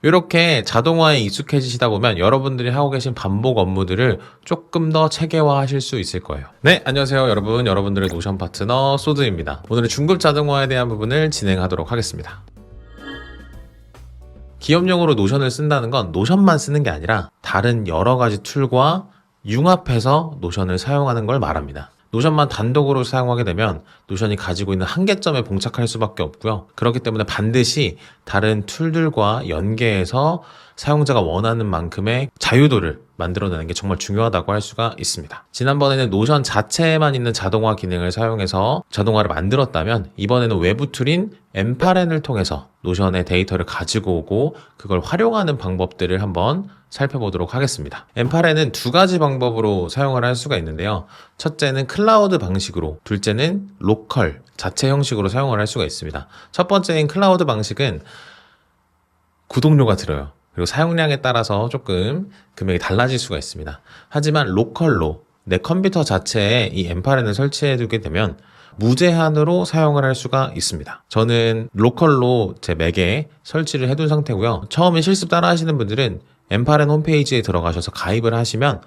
이렇게 자동화에 익숙해지시다 보면 여러분들이 하고 계신 반복 업무들을 조금 더 체계화하실 수 있을 거예요. 네, 안녕하세요 여러분. 여러분들의 노션 파트너 소드입니다. 오늘은 중급 자동화에 대한 부분을 진행하도록 하겠습니다. 기업용으로 노션을 쓴다는 건 노션만 쓰는 게 아니라 다른 여러 가지 툴과 융합해서 노션을 사용하는 걸 말합니다. 노션만 단독으로 사용하게 되면 노션이 가지고 있는 한계점에 봉착할 수밖에 없고요. 그렇기 때문에 반드시 다른 툴들과 연계해서 사용자가 원하는 만큼의 자유도를 만들어내는 게 정말 중요하다고 할 수가 있습니다. 지난번에는 노션 자체에만 있는 자동화 기능을 사용해서 자동화를 만들었다면 이번에는 외부 툴인 엠파렌을 통해서 노션의 데이터를 가지고 오고 그걸 활용하는 방법들을 한번 살펴보도록 하겠습니다. 엠파렌은 두 가지 방법으로 사용을 할 수가 있는데요. 첫째는 클라우드 방식으로, 둘째는 로컬 자체 형식으로 사용을 할 수가 있습니다. 첫 번째인 클라우드 방식은 구독료가 들어요. 그리고 사용량에 따라서 조금 금액이 달라질 수가 있습니다. 하지만 로컬로 내 컴퓨터 자체에 이 엠파렌을 설치해 두게 되면 무제한으로 사용을 할 수가 있습니다. 저는 로컬로 제 맥에 설치를 해둔 상태고요. 처음에 실습 따라 하시는 분들은 엠파렌 홈페이지에 들어가셔서 가입을 하시면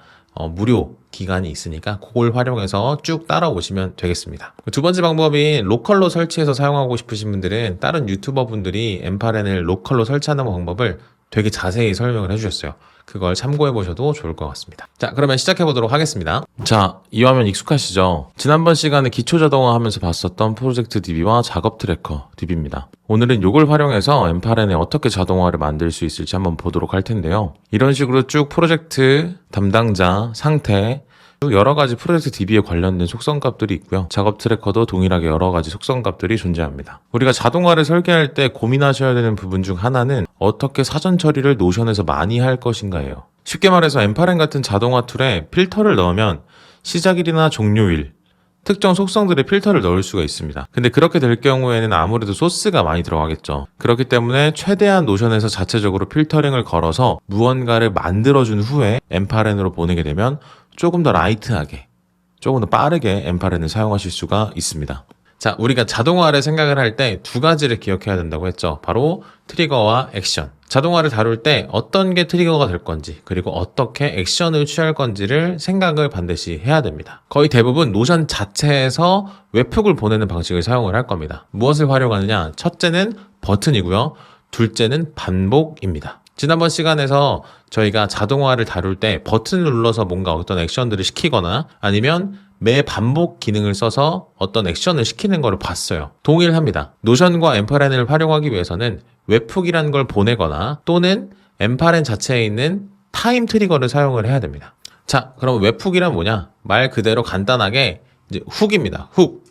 무료 기간이 있으니까 그걸 활용해서 쭉 따라오시면 되겠습니다. 두 번째 방법인 로컬로 설치해서 사용하고 싶으신 분들은 다른 유튜버 분들이 엠파렌을 로컬로 설치하는 방법을 되게 자세히 설명을 해주셨어요. 그걸 참고해 보셔도 좋을 것 같습니다. 자, 그러면 시작해 보도록 하겠습니다. 자, 이 화면 익숙하시죠? 지난번 시간에 기초 자동화 하면서 봤었던 프로젝트 DB와 작업 트래커 DB입니다. 오늘은 이걸 활용해서 엠파렌에 어떻게 자동화를 만들 수 있을지 한번 보도록 할 텐데요. 이런 식으로 쭉 프로젝트, 담당자, 상태, 여러 가지 프로젝트 DB에 관련된 속성값들이 있고요. 작업 트래커도 동일하게 여러 가지 속성값들이 존재합니다. 우리가 자동화를 설계할 때 고민하셔야 되는 부분 중 하나는 어떻게 사전 처리를 노션에서 많이 할 것인가예요. 쉽게 말해서 엠파렌 같은 자동화 툴에 필터를 넣으면 시작일이나 종료일, 특정 속성들의 필터를 넣을 수가 있습니다. 근데 그렇게 될 경우에는 아무래도 소스가 많이 들어가겠죠. 그렇기 때문에 최대한 노션에서 자체적으로 필터링을 걸어서 무언가를 만들어준 후에 엠파렌으로 보내게 되면 조금 더 라이트하게, 조금 더 빠르게 엠파렌을 사용하실 수가 있습니다. 자, 우리가 자동화를 생각을 할 때 두 가지를 기억해야 된다고 했죠. 바로 트리거와 액션. 자동화를 다룰 때 어떤 게 트리거가 될 건지, 그리고 어떻게 액션을 취할 건지를 생각을 반드시 해야 됩니다. 거의 대부분 노션 자체에서 웹훅을 보내는 방식을 사용을 할 겁니다. 무엇을 활용하느냐? 첫째는 버튼이고요. 둘째는 반복입니다. 지난번 시간에서 저희가 자동화를 다룰 때 버튼을 눌러서 뭔가 어떤 액션들을 시키거나 아니면 매 반복 기능을 써서 어떤 액션을 시키는 것을 봤어요. 동일합니다. 노션과 엠파렌을 활용하기 위해서는 웹훅이라는 걸 보내거나 또는 엠파렌 자체에 있는 타임 트리거를 사용을 해야 됩니다. 자, 그럼 웹훅이란 뭐냐? 말 그대로 간단하게 이제 훅입니다. 훅.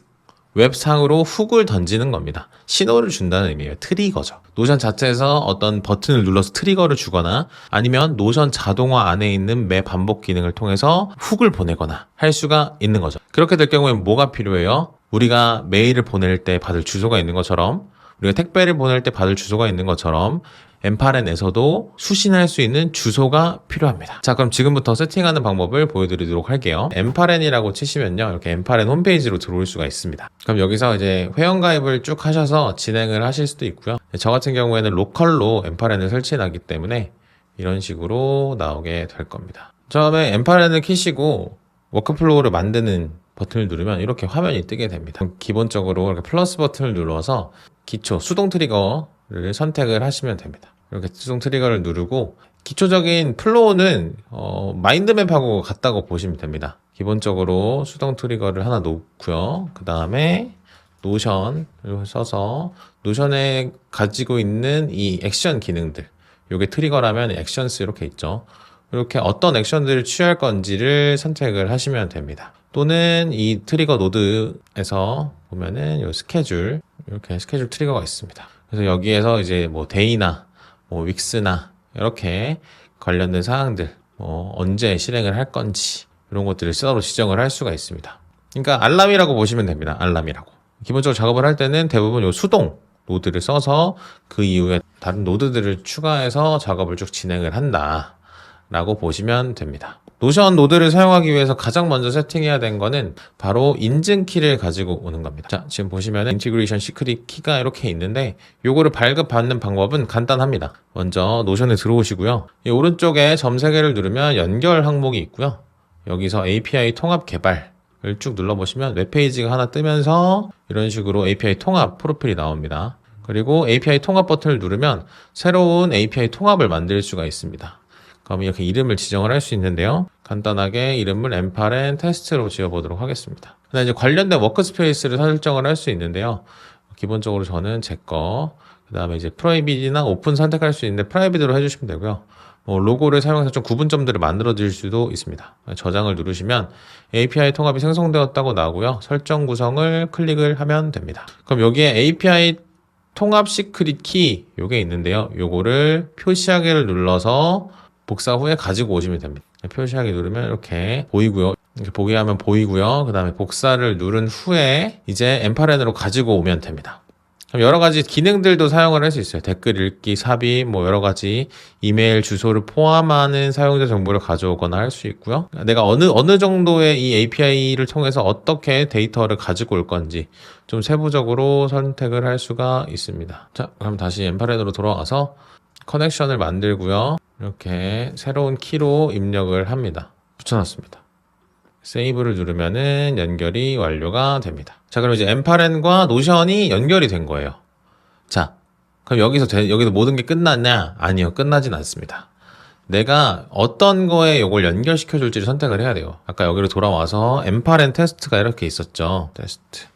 웹상으로 훅을 던지는 겁니다. 신호를 준다는 의미예요. 트리거죠. 노션 자체에서 어떤 버튼을 눌러서 트리거를 주거나 아니면 노션 자동화 안에 있는 매 반복 기능을 통해서 훅을 보내거나 할 수가 있는 거죠. 그렇게 될 경우에 뭐가 필요해요? 우리가 메일을 보낼 때 받을 주소가 있는 것처럼, 우리가 택배를 보낼 때 받을 주소가 있는 것처럼 엠파렌에서도 수신할 수 있는 주소가 필요합니다. 자, 그럼 지금부터 세팅하는 방법을 보여드리도록 할게요. 엠파렌이라고 치시면요, 이렇게 엠파렌 홈페이지로 들어올 수가 있습니다. 그럼 여기서 이제 회원가입을 쭉 하셔서 진행을 하실 수도 있고요. 저 같은 경우에는 로컬로 엠파렌을 설치해놨기 때문에 이런 식으로 나오게 될 겁니다. 처음에 엠파렌을 키시고 워크플로우를 만드는 버튼을 누르면 이렇게 화면이 뜨게 됩니다. 기본적으로 이렇게 플러스 버튼을 눌러서 기초 수동 트리거를 선택을 하시면 됩니다. 이렇게 수동 트리거를 누르고 기초적인 플로우는 마인드맵하고 같다고 보시면 됩니다. 기본적으로 수동 트리거를 하나 놓고요. 그 다음에 노션을 써서 노션에 가지고 있는 이 액션 기능들, 이게 트리거라면 액션스 이렇게 있죠. 이렇게 어떤 액션들을 취할 건지를 선택을 하시면 됩니다. 또는 이 트리거 노드에서 보면은 이 스케줄, 이렇게 스케줄 트리거가 있습니다. 그래서 여기에서 이제 뭐 데이나 뭐 윅스나 이렇게 관련된 사항들, 언제 실행을 할 건지 이런 것들을 따로 지정을 할 수가 있습니다. 그러니까 알람이라고 보시면 됩니다. 알람이라고. 기본적으로 작업을 할 때는 대부분 이 수동 노드를 써서 그 이후에 다른 노드들을 추가해서 작업을 쭉 진행을 한다 라고 보시면 됩니다. 노션 노드를 사용하기 위해서 가장 먼저 세팅해야 되는 거는 바로 인증키를 가지고 오는 겁니다. 자, 지금 보시면 인티그레이션 시크릿 키가 이렇게 있는데 요거를 발급받는 방법은 간단합니다. 먼저 노션에 들어오시고요. 이 오른쪽에 점 3개를 누르면 연결 항목이 있고요. 여기서 API 통합 개발을 쭉 눌러보시면 웹페이지가 하나 뜨면서 이런 식으로 API 통합 프로필이 나옵니다. 그리고 API 통합 버튼을 누르면 새로운 API 통합을 만들 수가 있습니다. 그럼 이렇게 이름을 지정을 할 수 있는데요. 간단하게 이름을 엠파렌 테스트로 지어보도록 하겠습니다. 그다음 이제 관련된 워크스페이스를 설정을 할 수 있는데요. 기본적으로 저는 제 거, 그 다음에 이제 프라이빗이나 오픈 선택할 수 있는데 프라이빗으로 해주시면 되고요. 로고를 사용해서 좀 구분점들을 만들어 드릴 수도 있습니다. 저장을 누르시면 API 통합이 생성되었다고 나오고요. 설정 구성을 클릭을 하면 됩니다. 그럼 여기에 API 통합 시크릿 키 요게 있는데요. 요거를 표시하기를 눌러서 복사 후에 가지고 오시면 됩니다. 표시하기 누르면 이렇게 보이고요. 이렇게 보게 하면 보이고요. 그 다음에 복사를 누른 후에 이제 엠파렌으로 가지고 오면 됩니다. 그럼 여러 가지 기능들도 사용을 할 수 있어요. 댓글 읽기, 삽입, 여러 가지 이메일 주소를 포함하는 사용자 정보를 가져오거나 할 수 있고요. 내가 어느 정도의 이 API를 통해서 어떻게 데이터를 가지고 올 건지 좀 세부적으로 선택을 할 수가 있습니다. 자, 그럼 다시 엠파렌으로 돌아와서 커넥션을 만들고요. 이렇게 새로운 키로 입력을 합니다. 붙여놨습니다. 세이브를 누르면은 연결이 완료가 됩니다. 자, 그럼 이제 엠파렌과 노션이 연결이 된 거예요. 자, 그럼 여기서 모든 게 끝났냐? 아니요, 끝나진 않습니다. 내가 어떤 거에 이걸 연결시켜 줄지를 선택을 해야 돼요. 아까 여기로 돌아와서 엠파렌 테스트가 이렇게 있었죠. 테스트.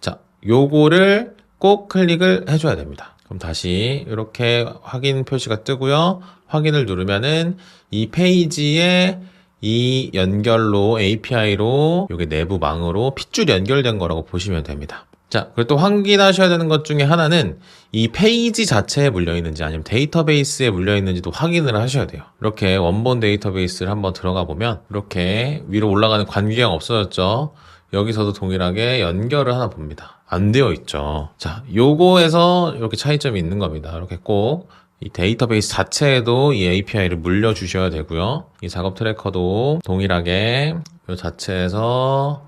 자, 요거를 꼭 클릭을 해줘야 됩니다. 그럼 다시 이렇게 확인 표시가 뜨고요. 확인을 누르면은 이 페이지에 이 연결로 API로 여기 내부 망으로 핏줄 연결된 거라고 보시면 됩니다. 자, 그리고 또 확인하셔야 되는 것 중에 하나는 이 페이지 자체에 물려 있는지 아니면 데이터베이스에 물려 있는지도 확인을 하셔야 돼요. 이렇게 원본 데이터베이스를 한번 들어가 보면 이렇게 위로 올라가는 관계가 없어졌죠. 여기서도 동일하게 연결을 하나 봅니다. 안 되어 있죠. 자, 요거에서 이렇게 차이점이 있는 겁니다. 이렇게 꼭 이 데이터베이스 자체에도 이 API를 물려주셔야 되고요. 이 작업 트래커도 동일하게 이 자체에서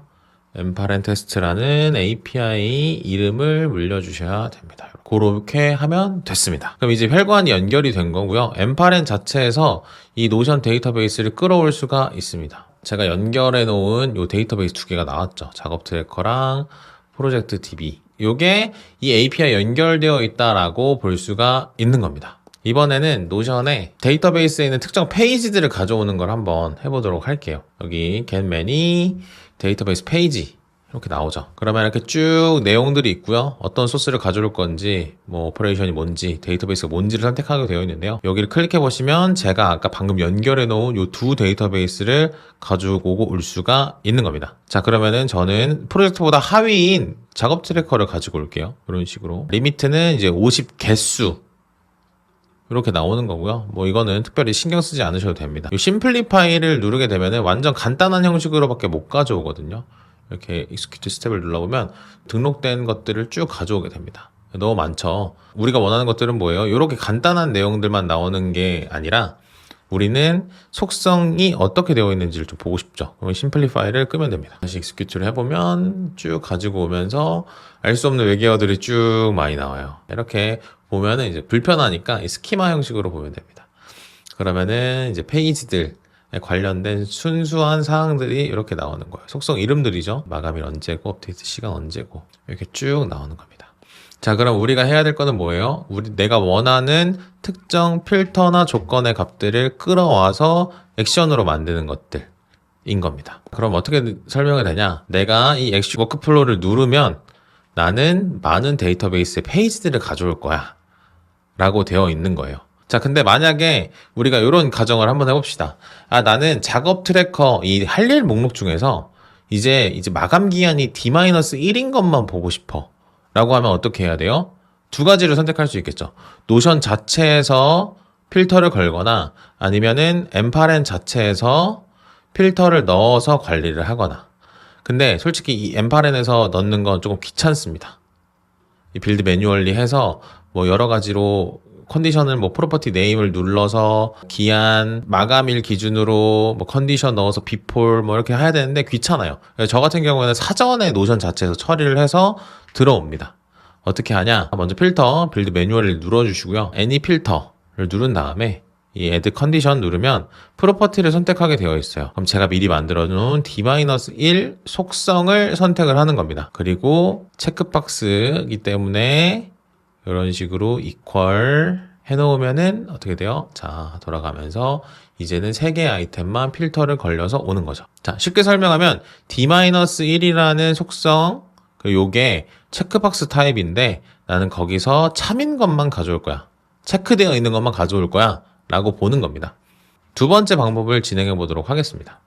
엠파렌 테스트라는 API 이름을 물려주셔야 됩니다. 그렇게 하면 됐습니다. 그럼 이제 혈관이 연결이 된 거고요. 엠파렌 자체에서 이 노션 데이터베이스를 끌어올 수가 있습니다. 제가 연결해 놓은 이 데이터베이스 2개가 나왔죠. 작업 트래커랑 프로젝트 DB. 요게 이 API 연결되어 있다라고 볼 수가 있는 겁니다. 이번에는 노션에 데이터베이스에 있는 특정 페이지들을 가져오는 걸 한번 해보도록 할게요. 여기 get many 데이터베이스 페이지 이렇게 나오죠. 그러면 이렇게 쭉 내용들이 있고요. 어떤 소스를 가져올 건지, 오퍼레이션이 뭔지, 데이터베이스가 뭔지를 선택하게 되어 있는데요. 여기를 클릭해 보시면 제가 아까 방금 연결해 놓은 이 두 데이터베이스를 가지고 올 수가 있는 겁니다. 자, 그러면은 저는 프로젝트보다 하위인 작업 트래커를 가지고 올게요. 이런 식으로. 리미트는 이제 50 개수. 이렇게 나오는 거고요. 이거는 특별히 신경 쓰지 않으셔도 됩니다. 이 심플리파이를 누르게 되면은 완전 간단한 형식으로밖에 못 가져오거든요. 이렇게 execute 스텝을 눌러보면 등록된 것들을 쭉 가져오게 됩니다. 너무 많죠. 우리가 원하는 것들은 뭐예요? 이렇게 간단한 내용들만 나오는 게 아니라 우리는 속성이 어떻게 되어 있는지를 좀 보고 싶죠. 그럼 심플리파이를 끄면 됩니다. 다시 execute를 해보면 쭉 가지고 오면서 알 수 없는 외계어들이 쭉 많이 나와요. 이렇게 보면은 이제 불편하니까 이 스키마 형식으로 보면 됩니다. 그러면은 이제 페이지들 관련된 순수한 사항들이 이렇게 나오는 거예요. 속성 이름들이죠. 마감일 언제고, 업데이트 시간 언제고, 이렇게 쭉 나오는 겁니다. 자, 그럼 우리가 해야 될 거는 뭐예요? 내가 원하는 특정 필터나 조건의 값들을 끌어와서 액션으로 만드는 것들인 겁니다. 그럼 어떻게 설명이 되냐? 내가 이 액션 워크플로우를 누르면 나는 많은 데이터베이스의 페이지들을 가져올 거야 라고 되어 있는 거예요. 자, 근데 만약에 우리가 이런 가정을 한번 해봅시다. 나는 작업 트래커 이 할 일 목록 중에서 이제 마감 기한이 D-1인 것만 보고 싶어 라고 하면 어떻게 해야 돼요? 두 가지를 선택할 수 있겠죠. 노션 자체에서 필터를 걸거나 아니면은 엠파렌 자체에서 필터를 넣어서 관리를 하거나. 근데 솔직히 이 엠파렌에서 넣는 건 조금 귀찮습니다. 이 빌드 매뉴얼리 해서 여러 가지로 컨디션을 뭐 프로퍼티 네임을 눌러서 기한 마감일 기준으로 뭐 컨디션 넣어서 비폴 뭐 이렇게 해야 되는데 귀찮아요. 저 같은 경우에는 사전에 노션 자체에서 처리를 해서 들어옵니다. 어떻게 하냐? 먼저 필터 빌드 매뉴얼을 눌러주시고요. 애니 필터를 누른 다음에 이 add 컨디션 누르면 프로퍼티를 선택하게 되어 있어요. 그럼 제가 미리 만들어 놓은 D-1 속성을 선택을 하는 겁니다. 그리고 체크박스이기 때문에 이런 식으로 equal 해놓으면은 어떻게 돼요? 자, 돌아가면서 이제는 3개의 아이템만 필터를 걸려서 오는 거죠. 자, 쉽게 설명하면 D-1이라는 속성, 요게 체크박스 타입인데 나는 거기서 참인 것만 가져올 거야. 체크되어 있는 것만 가져올 거야. 라고 보는 겁니다. 두 번째 방법을 진행해 보도록 하겠습니다.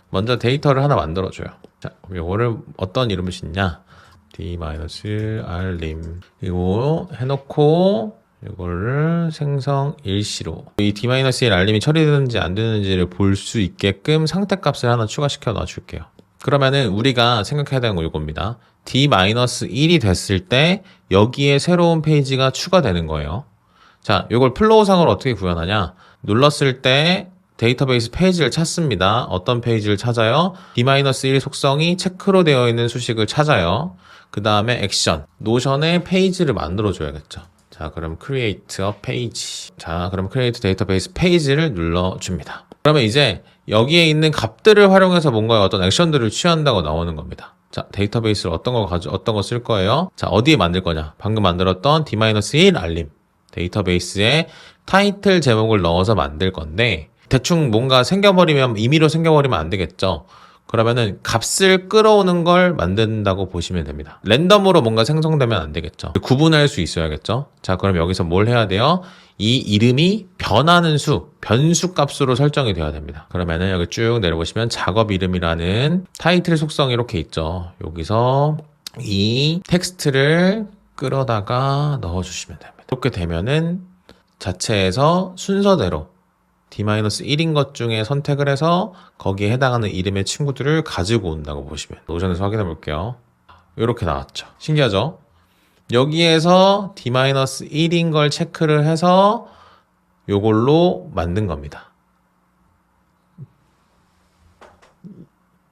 먼저 데이터를 하나 만들어줘요. 자, 이거를 어떤 이름을 짓냐? D-rlim 이거 해놓고 이거를 생성 일시로 이 D-1 알림이 처리되는지 안 되는지를 볼 수 있게끔 상태값을 하나 추가시켜 놔줄게요. 그러면은 우리가 생각해야 되는 건 이겁니다. D-1이 됐을 때 여기에 새로운 페이지가 추가되는 거예요. 자, 이걸 플로우상으로 어떻게 구현하냐? 눌렀을 때 데이터베이스 페이지를 찾습니다. 어떤 페이지를 찾아요? D-1 속성이 체크로 되어 있는 수식을 찾아요. 그 다음에 액션, 노션의 페이지를 만들어줘야겠죠. 자, 그럼 create a page. 자, 그럼 create database page를 눌러줍니다. 그러면 이제 여기에 있는 값들을 활용해서 뭔가 어떤 액션들을 취한다고 나오는 겁니다. 자, 데이터베이스를 어떤 거 쓸 거예요? 자, 어디에 만들 거냐? 방금 만들었던 D-1 알림. 데이터베이스에 타이틀 제목을 넣어서 만들 건데 대충 뭔가 생겨버리면 임의로 생겨버리면 안 되겠죠. 그러면은 값을 끌어오는 걸 만든다고 보시면 됩니다. 랜덤으로 뭔가 생성되면 안 되겠죠. 구분할 수 있어야겠죠. 자, 그럼 여기서 뭘 해야 돼요? 이 이름이 변하는 수, 변수 값으로 설정이 되어야 됩니다. 그러면은 여기 쭉 내려보시면 작업 이름이라는 타이틀 속성이 이렇게 있죠. 여기서 이 텍스트를 끌어다가 넣어주시면 됩니다. 이렇게 되면은 자체에서 순서대로 D-1인 것 중에 선택을 해서 거기에 해당하는 이름의 친구들을 가지고 온다고 보시면 노션에서 확인해 볼게요. 이렇게 나왔죠. 신기하죠? 여기에서 D-1인 걸 체크를 해서 요걸로 만든 겁니다.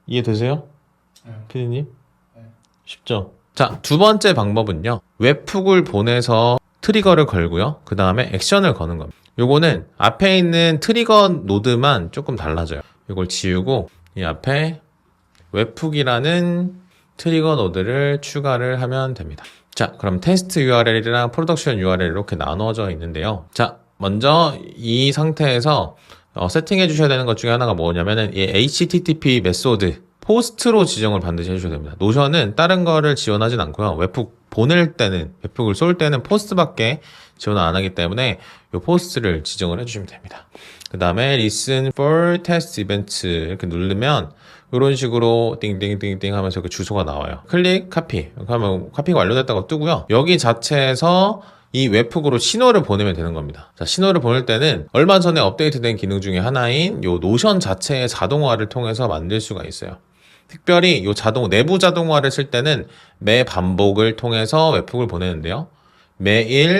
이해되세요? 피디님? 쉽죠? 자, 두 번째 방법은요. 웹훅을 보내서 트리거를 걸고요. 그 다음에 액션을 거는 겁니다. 요거는 앞에 있는 트리거 노드만 조금 달라져요. 이걸 지우고 이 앞에 웹훅이라는 트리거 노드를 추가를 하면 됩니다. 자, 그럼 테스트 URL이랑 프로덕션 URL 이렇게 나눠져 있는데요. 자, 먼저 이 상태에서 세팅해 주셔야 되는 것 중에 하나가 뭐냐면은 이 HTTP 메소드 포스트로 지정을 반드시 해주셔야 됩니다. 노션은 다른 거를 지원하진 않고요. 웹훅 보낼 때는, 웹훅을 쏠 때는 포스트밖에 지원을 안 하기 때문에 이 포스트를 지정을 해주시면 됩니다. 그 다음에 listen for test events 이렇게 누르면 이런 식으로 띵띵띵띵 하면서 이렇게 주소가 나와요. 클릭, 카피. 그러면 카피가 완료됐다고 뜨고요. 여기 자체에서 이 웹훅으로 신호를 보내면 되는 겁니다. 자, 신호를 보낼 때는 얼마 전에 업데이트된 기능 중에 하나인 요 노션 자체의 자동화를 통해서 만들 수가 있어요. 특별히 요 내부 자동화를 쓸 때는 매 반복을 통해서 웹훅을 보내는데요.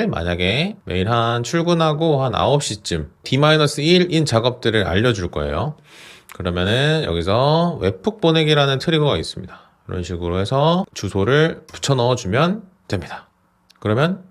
만약에 매일 출근하고 한 9시쯤 D-1인 작업들을 알려줄 거예요. 그러면은 여기서 웹훅 보내기라는 트리거가 있습니다. 이런 식으로 해서 주소를 붙여 넣어주면 됩니다. 그러면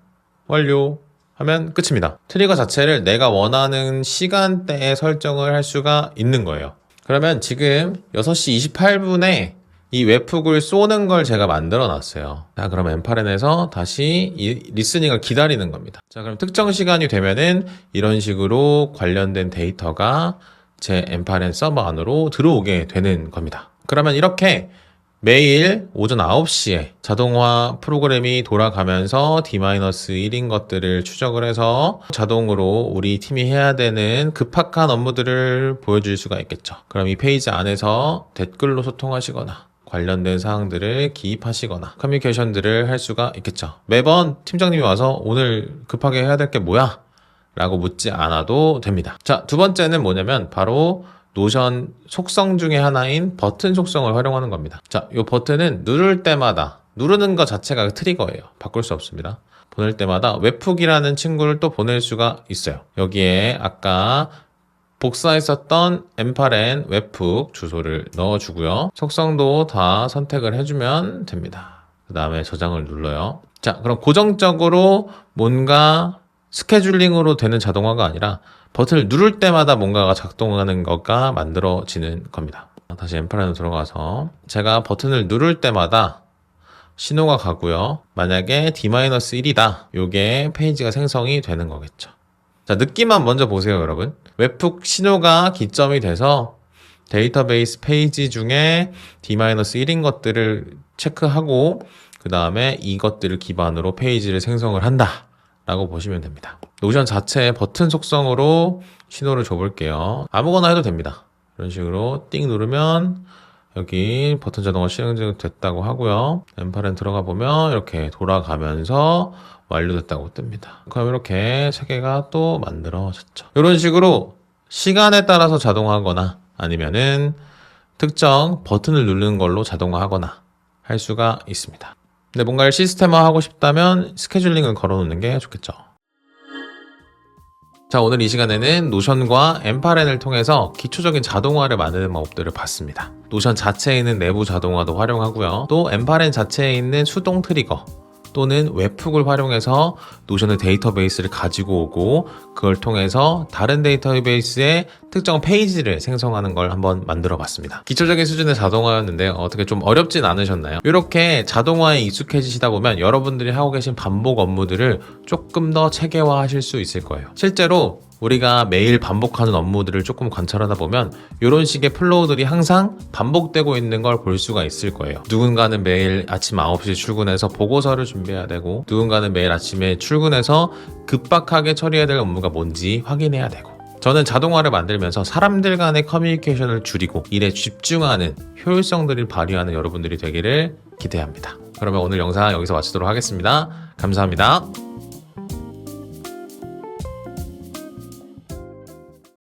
완료 하면 끝입니다. 트리거 자체를 내가 원하는 시간대에 설정을 할 수가 있는 거예요. 그러면 지금 6시 28분에 이 웹훅을 쏘는 걸 제가 만들어 놨어요. 자, 그럼 엠파렌에서 다시 이 리스닝을 기다리는 겁니다. 자, 그럼 특정 시간이 되면은 이런 식으로 관련된 데이터가 제 엠파렌 서버 안으로 들어오게 되는 겁니다. 그러면 이렇게 매일 오전 9시에 자동화 프로그램이 돌아가면서 D-1인 것들을 추적을 해서 자동으로 우리 팀이 해야 되는 급박한 업무들을 보여줄 수가 있겠죠. 그럼 이 페이지 안에서 댓글로 소통하시거나 관련된 사항들을 기입하시거나 커뮤니케이션들을 할 수가 있겠죠. 매번 팀장님이 와서 오늘 급하게 해야 될 게 뭐야? 라고 묻지 않아도 됩니다. 자, 두 번째는 뭐냐면 바로 노션 속성 중에 하나인 버튼 속성을 활용하는 겁니다. 자, 이 버튼은 누를 때마다 누르는 것 자체가 트리거예요. 바꿀 수 없습니다. 보낼 때마다 웹훅이라는 친구를 또 보낼 수가 있어요. 여기에 아까 복사했었던 M8N 웹훅 주소를 넣어주고요. 속성도 다 선택을 해주면 됩니다. 그 다음에 저장을 눌러요. 자, 그럼 고정적으로 뭔가 스케줄링으로 되는 자동화가 아니라 버튼을 누를 때마다 뭔가가 작동하는 것가 만들어지는 겁니다. 다시 M8N으로 들어가서 제가 버튼을 누를 때마다 신호가 가고요. 만약에 D-1이다. 요게 페이지가 생성이 되는 거겠죠. 자, 느낌만 먼저 보세요, 여러분. 웹훅 신호가 기점이 돼서 데이터베이스 페이지 중에 D-1인 것들을 체크하고 그 다음에 이것들을 기반으로 페이지를 생성을 한다 라고 보시면 됩니다. 노션 자체의 버튼 속성으로 신호를 줘볼게요. 아무거나 해도 됩니다. 이런 식으로 띵 누르면 여기 버튼 자동화 실행 됐다고 하고요. M8N 들어가 보면 이렇게 돌아가면서 완료됐다고 뜹니다. 그럼 이렇게 3개가 또 만들어졌죠. 이런 식으로 시간에 따라서 자동화하거나 아니면은 특정 버튼을 누르는 걸로 자동화하거나 할 수가 있습니다. 근데 뭔가를 시스템화하고 싶다면 스케줄링을 걸어놓는 게 좋겠죠. 자, 오늘 이 시간에는 노션과 M8N을 통해서 기초적인 자동화를 만드는 방법들을 봤습니다. 노션 자체에 있는 내부 자동화도 활용하고요. 또 M8N 자체에 있는 수동 트리거 또는 웹훅을 활용해서 노션의 데이터베이스를 가지고 오고 그걸 통해서 다른 데이터베이스의 특정 페이지를 생성하는 걸 한번 만들어 봤습니다. 기초적인 수준의 자동화였는데 어떻게 좀 어렵진 않으셨나요? 이렇게 자동화에 익숙해지시다 보면 여러분들이 하고 계신 반복 업무들을 조금 더 체계화 하실 수 있을 거예요. 실제로 우리가 매일 반복하는 업무들을 조금 관찰하다 보면 이런 식의 플로우들이 항상 반복되고 있는 걸 볼 수가 있을 거예요. 누군가는 매일 아침 9시 출근해서 보고서를 준비해야 되고 누군가는 매일 아침에 출근해서 급박하게 처리해야 될 업무가 뭔지 확인해야 되고 저는 자동화를 만들면서 사람들 간의 커뮤니케이션을 줄이고 일에 집중하는 효율성들을 발휘하는 여러분들이 되기를 기대합니다. 그러면 오늘 영상 여기서 마치도록 하겠습니다. 감사합니다.